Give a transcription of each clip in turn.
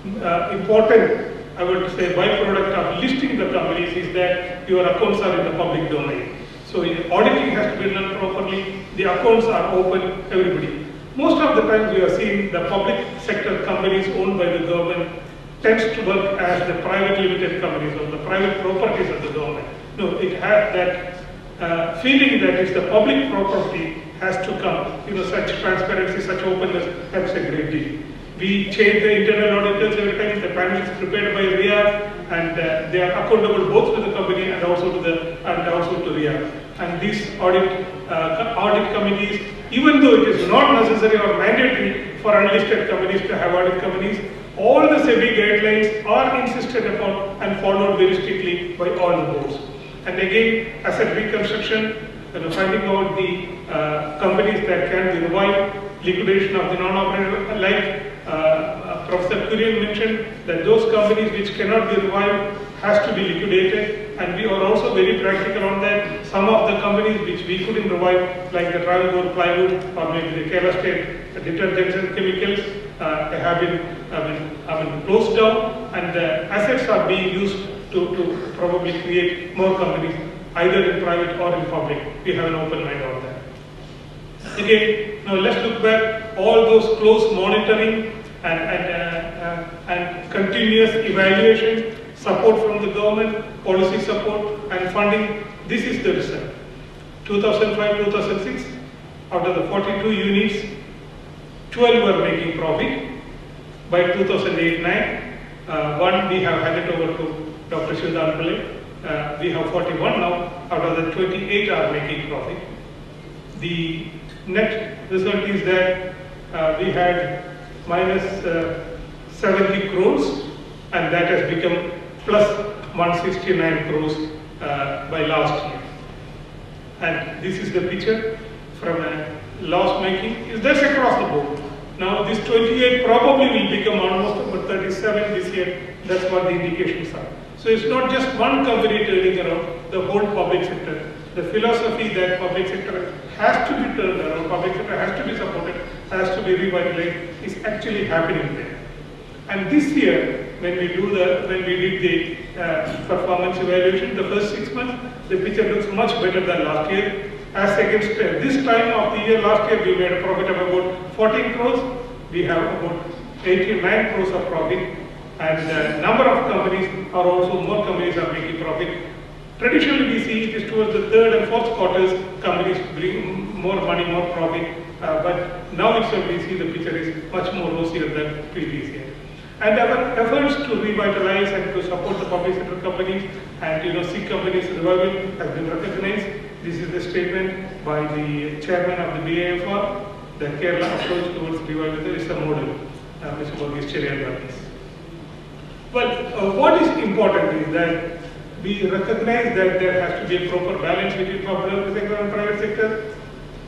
important, I would say, byproduct of listing the companies is that your accounts are in the public domain. So auditing has to be done properly, the accounts are open, everybody. Most of the times we are seeing the public sector companies owned by the government tends to work as the private limited companies or the private properties of the government. No, it has that feeling that it's the public property has to come. Such transparency, such openness, that's a great deal. We change the internal auditors every time. The panel is prepared by RIA, and they are accountable both to the company and also to RIA. And these audit committees, even though it is not necessary or mandatory for unlisted companies to have audit committees, all the SEBI guidelines are insisted upon and followed very strictly by all the boards. And again, asset reconstruction, finding out the companies that can be revived, liquidation of the non-operator, like Professor Kurian mentioned, that those companies which cannot be revived has to be liquidated, and we are also very practical on that. Some of the companies which we couldn't revive, like the Travancore plywood or maybe the Kerala State detergents and chemicals, have been closed down, and the assets are being used to probably create more companies, either in private or in public. We have an open mind on that. Again, now let's look back. All those close monitoring and continuous evaluation, support from the government, policy support and funding. This is the result. 2005-2006, out of the 42 units, 12 were making profit. By 2008-9, one we have handed over to Dr. Shivadan Pillai. We have 41 now. Out of the 28 are making profit. The net result is that we had minus 70 crores, and that has become plus 169 crores by last year. And this is the picture from a loss making. That's across the board. Now this 28 probably will become almost about 37 this year. That's what the indications are. So it's not just one company turning around, the whole public sector. The philosophy that public sector has to be turned around, public sector has to be supported, has to be revitalized, is actually happening there. And this year, when we did the performance evaluation, the first 6 months, the picture looks much better than last year. As against this time of the year, last year we made a profit of about 14 crores. We have about 89 crores of profit, and the number of companies are also, more companies are making profit. Traditionally we see it is towards the third and fourth quarters companies bring more money, more profit, but now itself we see the picture is much more rosier than previous year. And our efforts to revitalize and to support the public sector companies and seek companies revival has been recognized. This is the statement by the chairman of the BAFR. The Kerala approach towards revival is a model, Mr. Borges Cherian. Well, what is important is that we recognize that there has to be a proper balance between public sector and private sector.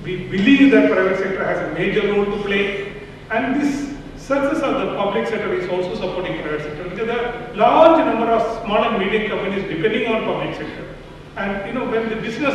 We believe that private sector has a major role to play, and this success of the public sector is also supporting private sector, because there are large number of small and medium companies depending on public sector. And when the business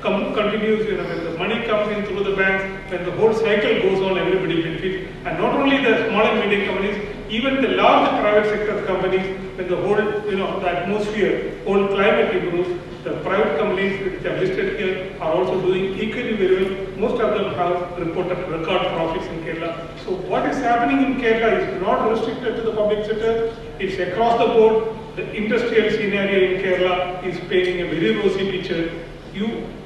continues, when the money comes in through the banks, when the whole cycle goes on, everybody benefits. And not only the small and medium companies, even the large private sector companies, when the whole, the atmosphere, whole climate improves, the private companies which are listed here are also doing equally very well. Most of them have reported record profits in Kerala. So what is happening in Kerala is not restricted to the public sector, it's across the board. The industrial scenario in Kerala is painting a very rosy picture.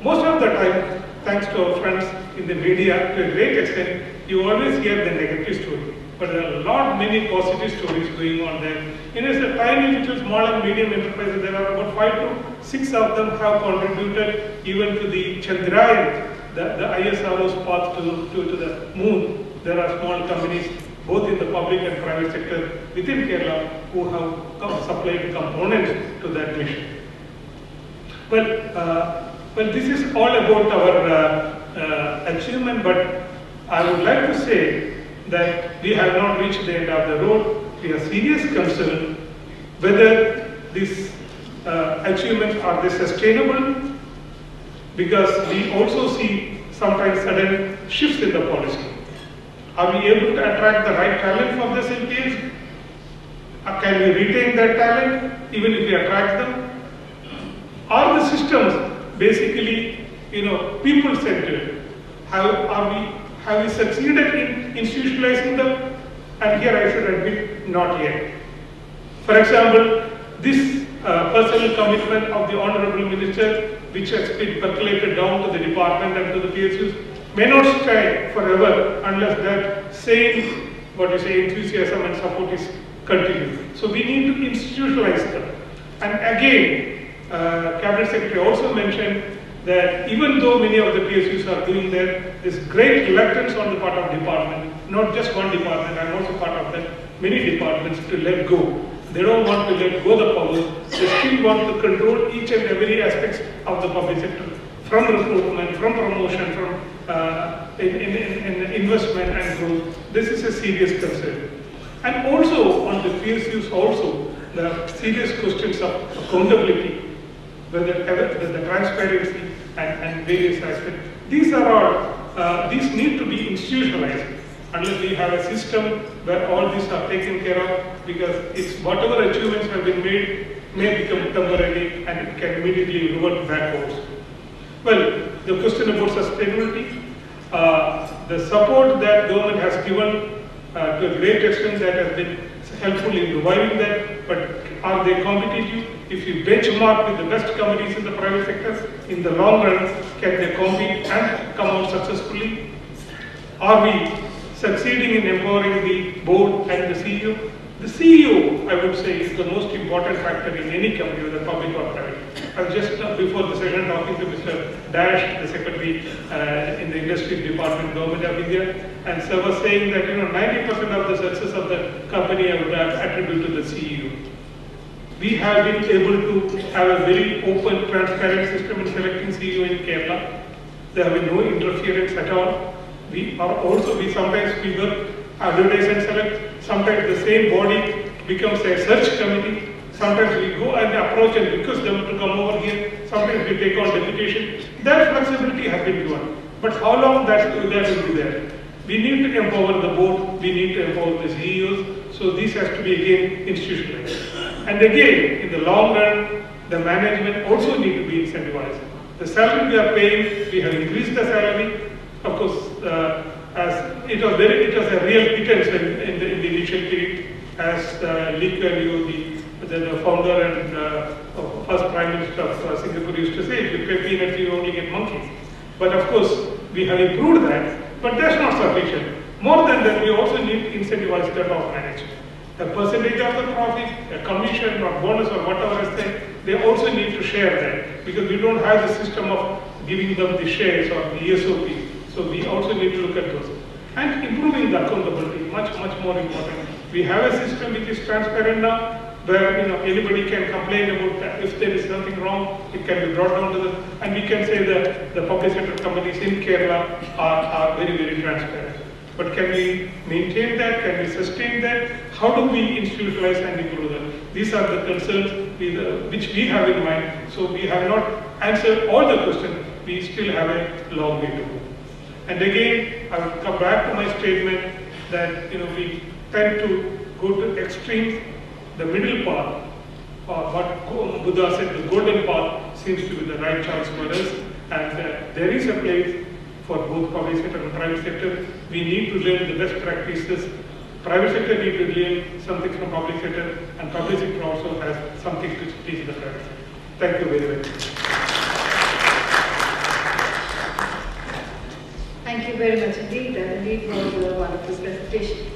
Most of the time, thanks to our friends in the media, to a great extent, you always hear the negative story. But there are many positive stories going on there. It's a tiny little small and medium enterprises. There are about 5 to 6 of them have contributed even to the Chandrayaan, the ISRO's path to the moon. There are small companies, both in the public and private sector within Kerala, who have supplied components to that mission. Well, this is all about our achievement, but I would like to say that we have not reached the end of the road. We are serious concerned whether these achievements are sustainable, because we also see sometimes sudden shifts in the policy. Are we able to attract the right talent for this MPs? Can we retain that talent even if we attract them? Are the systems basically, people-centered? Have we succeeded in institutionalizing them? And here I should admit, not yet. For example, this personal commitment of the Honorable Minister, which has been percolated down to the department and to the PSUs, may not stay forever unless that same, enthusiasm and support is continued. So we need to institutionalize them. And again, Cabinet Secretary also mentioned that even though many of the PSUs are doing that, there's great reluctance on the part of department, not just one department, I'm also part of that, many departments to let go. They don't want to let go the powers, they still want to control each and every aspect of the public sector, from recruitment, from promotion, from in investment and growth. This is a serious concern. And also on the PSUs also, the serious questions of accountability, whether the transparency and various aspects. These are all, these need to be institutionalized unless we have a system where all these are taken care of, because it's whatever achievements have been made may become temporary and it can immediately revert backwards. Well, the question about sustainability, the support that government has given to a great extent that has been helpful in reviving that, but are they competitive? If you benchmark with the best companies in the private sector, in the long run, can they compete and come out successfully? Are we succeeding in empowering the board and the CEO? The CEO, I would say, is the most important factor in any company, whether public or private. I was just before the session talking to Mr. Dash, the Secretary in the Industry Department, Government of India, and so was saying that 90% of the success of the company I would attribute to the CEO. We have been able to have a very open, transparent system in selecting CEO in Kerala. There have been no interference at all. We sometimes we work, advertise and select. Sometimes the same body becomes a search committee. Sometimes we go and approach and request them to come over here. Sometimes we take on deputation. That flexibility has been given. But how long that will be there? We need to empower the board. We need to empower the CEOs. So this has to be again institutionalized. And again, in the long run, the management also need to be incentivized. The salary we are paying, we have increased the salary. Of course, as it was a real pittance in the initial period, as Lee Kuan Yew, the founder and first Prime Minister of Singapore used to say, if you pay peanuts, you only get monkeys. But of course, we have improved that, but that's not sufficient. More than that, we also need to incentivize the top management. A percentage of the profit, a commission or bonus or whatever is there, they also need to share that, because we don't have the system of giving them the shares or the ESOP. So we also need to look at those. And improving the accountability, much more important. We have a system which is transparent now, where anybody can complain about that. If there is something wrong, it can be brought down to them, and we can say that the public sector companies in Kerala are very transparent. But can we maintain that? Can we sustain that? How do we institutionalize and improve them? These are the concerns which we have in mind. So we have not answered all the questions. We still have a long way to go. And again, I will come back to my statement that we tend to go to extremes. The middle path, or what Buddha said, the golden path, seems to be the right choice for us. And there is a place for both public sector and private sector. We need to learn the best practices. Private sector need to learn something from public sector, and public sector also has something to teach the private sector. Thank you very much. Thank you very much indeed. Indeed was a wonderful presentation.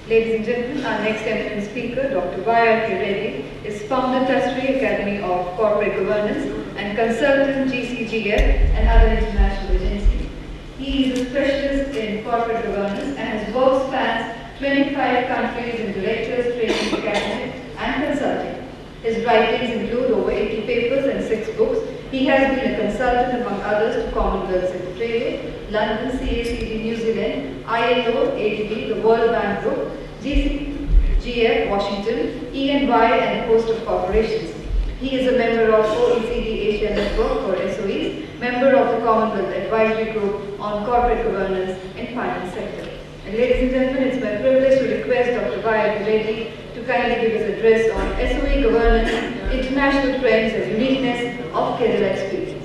Ladies and gentlemen, our next eminent speaker, Dr. Y.R.K. Reddy, is founder Trustee Academy of Corporate Governance and consultant GCGF and other international agencies. He is a specialist in corporate governance and his work spans 25 countries in directors, training, academic and consulting. His writings include over 80 papers and 6 books. He has been a consultant, among others, to Commonwealth Secretariat, London, CACD, New Zealand, ILO, ADB, the World Bank Group, GCGF, Washington, E&Y, and a host of corporations. He is a member of OECD Asia Network for SOEs, member of the Commonwealth Advisory Group on Corporate Governance in Finance Sector. And ladies and gentlemen, it's my privilege to request Dr. Vayal Reddy to kindly give his address on SOE governance, international trends and uniqueness of Kerala experience.